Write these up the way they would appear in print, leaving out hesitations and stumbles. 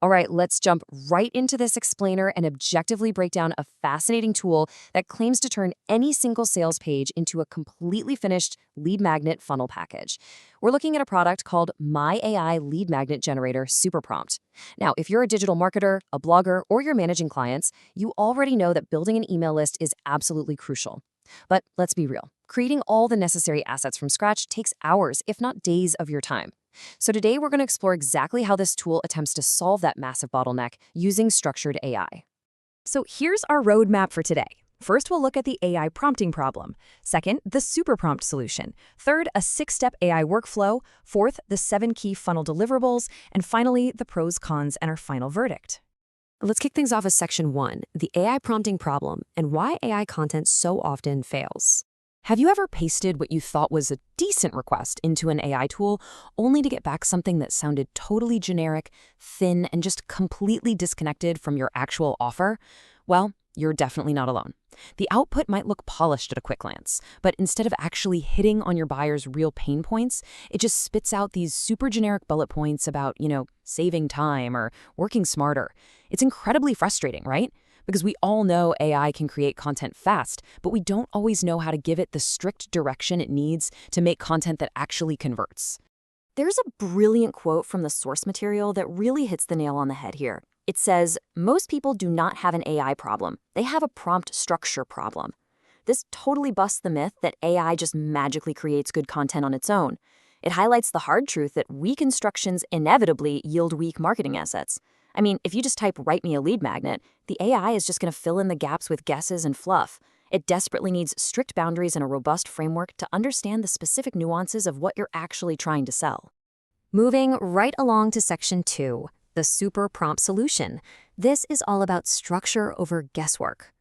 All right, let's jump right into this explainer and objectively break down a fascinating tool that claims to turn any single sales page into a completely finished lead magnet funnel package. We're looking at a product called My AI Lead Magnet Generator Super Prompt. Now, if you're a digital marketer, a blogger, or you're managing clients, you already know that building an email list is absolutely crucial. But let's be real. Creating all the necessary assets from scratch takes hours, if not days, of your time. So today we're going to explore exactly how this tool attempts to solve that massive bottleneck using structured AI. So here's our roadmap for today. First, we'll look at the AI prompting problem. Second, the super prompt solution. Third, a 6-step AI workflow. Fourth, the 7 key funnel deliverables. And finally, the pros, cons, and our final verdict. Let's kick things off with section 1, the AI prompting problem and why AI content so often fails. Have you ever pasted what you thought was a decent request into an AI tool only to get back something that sounded totally generic, thin, and just completely disconnected from your actual offer? Well, you're definitely not alone. The output might look polished at a quick glance, but instead of actually hitting on your buyer's real pain points, it just spits out these super generic bullet points about, saving time or working smarter. It's incredibly frustrating, right? Because we all know AI can create content fast, but we don't always know how to give it the strict direction it needs to make content that actually converts. There's a brilliant quote from the source material that really hits the nail on the head here. It says, "Most people do not have an AI problem. They have a prompt structure problem." This totally busts the myth that AI just magically creates good content on its own. It highlights the hard truth that weak instructions inevitably yield weak marketing assets. I mean, if you just type "write me a lead magnet," the AI is just going to fill in the gaps with guesses and fluff. It desperately needs strict boundaries and a robust framework to understand the specific nuances of what you're actually trying to sell. Moving right along to section 2, the super prompt solution. This is all about structure over guesswork.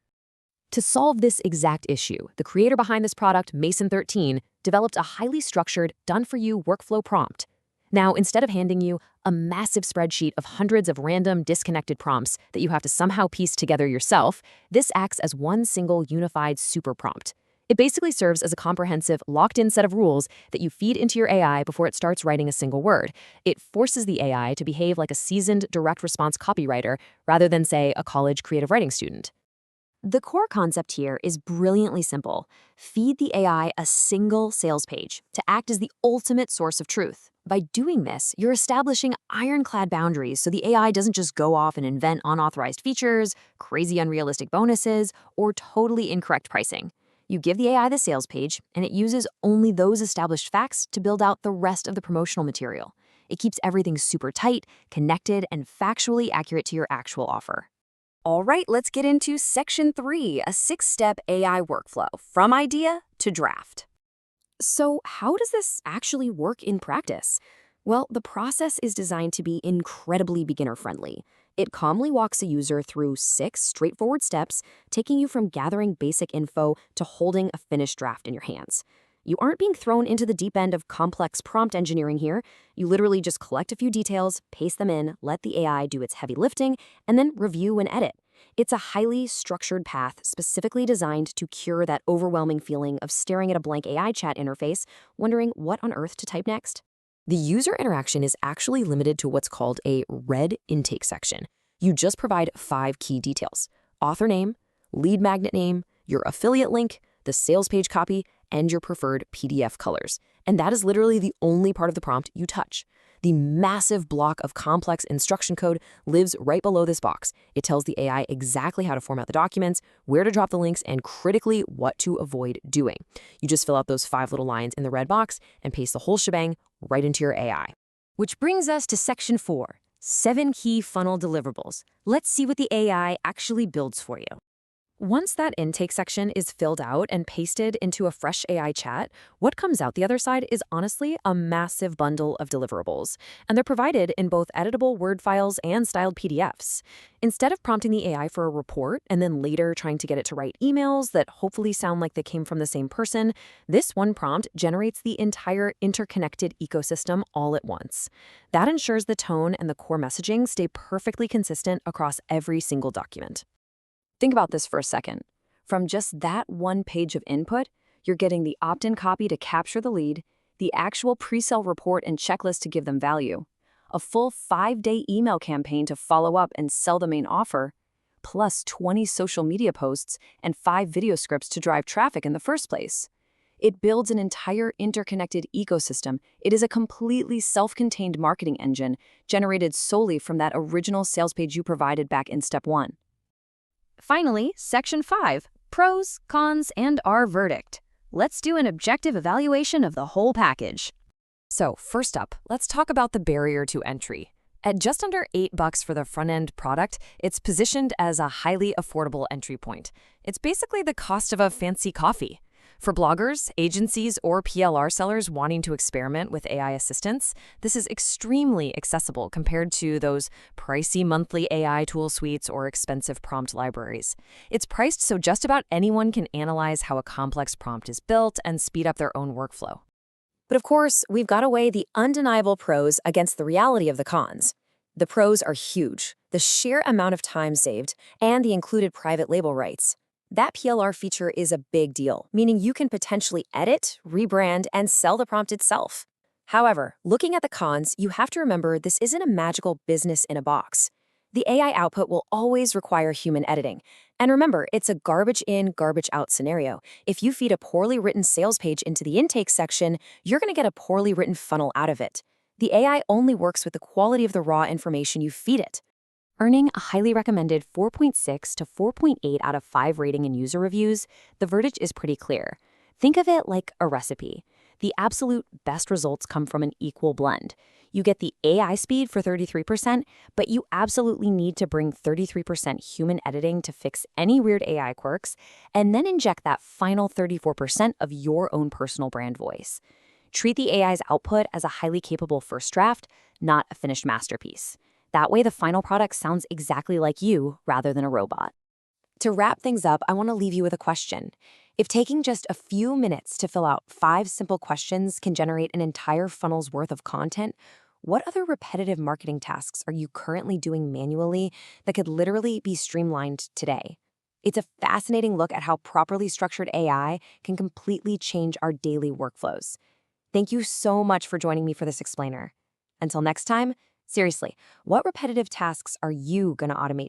To solve this exact issue, the creator behind this product, Mason13, developed a highly structured, done-for-you workflow prompt. Now, instead of handing you a massive spreadsheet of hundreds of random, disconnected prompts that you have to somehow piece together yourself, this acts as one single unified super prompt. It basically serves as a comprehensive, locked-in set of rules that you feed into your AI before it starts writing a single word. It forces the AI to behave like a seasoned direct response copywriter rather than, say, a college creative writing student. The core concept here is brilliantly simple. Feed the AI a single sales page to act as the ultimate source of truth. By doing this, you're establishing ironclad boundaries so the AI doesn't just go off and invent unauthorized features, crazy unrealistic bonuses, or totally incorrect pricing. You give the AI the sales page, and it uses only those established facts to build out the rest of the promotional material. It keeps everything super tight, connected, and factually accurate to your actual offer. All right, let's get into section 3, a 6-step AI workflow, from idea to draft. So how does this actually work in practice? Well, the process is designed to be incredibly beginner-friendly. It calmly walks a user through 6 straightforward steps, taking you from gathering basic info to holding a finished draft in your hands. You aren't being thrown into the deep end of complex prompt engineering here. You literally just collect a few details, paste them in, let the AI do its heavy lifting, and then review and edit. It's a highly structured path specifically designed to cure that overwhelming feeling of staring at a blank AI chat interface, wondering what on earth to type next. The user interaction is actually limited to what's called a red intake section. You just provide 5 key details: author name, lead magnet name, your affiliate link, the sales page copy, and your preferred PDF colors. And that is literally the only part of the prompt you touch. The massive block of complex instruction code lives right below this box. It tells the AI exactly how to format the documents, where to drop the links, and critically, what to avoid doing. You just fill out those 5 little lines in the red box and paste the whole shebang right into your AI. Which brings us to section 4, 7 key funnel deliverables. Let's see what the AI actually builds for you. Once that intake section is filled out and pasted into a fresh AI chat, what comes out the other side is honestly a massive bundle of deliverables, and they're provided in both editable Word files and styled PDFs. Instead of prompting the AI for a report and then later trying to get it to write emails that hopefully sound like they came from the same person, this one prompt generates the entire interconnected ecosystem all at once. That ensures the tone and the core messaging stay perfectly consistent across every single document. Think about this for a second. From just that one page of input, you're getting the opt-in copy to capture the lead, the actual pre-sale report and checklist to give them value, a full 5-day email campaign to follow up and sell the main offer, plus 20 social media posts and 5 video scripts to drive traffic in the first place. It builds an entire interconnected ecosystem. It is a completely self-contained marketing engine generated solely from that original sales page you provided back in step 1. Finally, Section 5, Pros, Cons, and our verdict. Let's do an objective evaluation of the whole package. So first up, let's talk about the barrier to entry. At just under $8 for the front-end product, it's positioned as a highly affordable entry point. It's basically the cost of a fancy coffee. For bloggers, agencies, or PLR sellers wanting to experiment with AI assistants, this is extremely accessible compared to those pricey monthly AI tool suites or expensive prompt libraries. It's priced so just about anyone can analyze how a complex prompt is built and speed up their own workflow. But of course, we've got to weigh the undeniable pros against the reality of the cons. The pros are huge: the sheer amount of time saved and the included private label rights. That PLR feature is a big deal, meaning you can potentially edit, rebrand, and sell the prompt itself. However, looking at the cons, you have to remember this isn't a magical business in a box. The AI output will always require human editing. And remember, it's a garbage in, garbage out scenario. If you feed a poorly written sales page into the intake section, you're going to get a poorly written funnel out of it. The AI only works with the quality of the raw information you feed it. Earning a highly recommended 4.6 to 4.8 out of 5 rating in user reviews, the verdict is pretty clear. Think of it like a recipe. The absolute best results come from an equal blend. You get the AI speed for 33%, but you absolutely need to bring 33% human editing to fix any weird AI quirks, and then inject that final 34% of your own personal brand voice. Treat the AI's output as a highly capable first draft, not a finished masterpiece. That way, the final product sounds exactly like you rather than a robot. To wrap things up, I want to leave you with a question. If taking just a few minutes to fill out 5 simple questions can generate an entire funnel's worth of content, what other repetitive marketing tasks are you currently doing manually that could literally be streamlined today? It's a fascinating look at how properly structured AI can completely change our daily workflows. Thank you so much for joining me for this explainer. Until next time, seriously, what repetitive tasks are you going to automate today?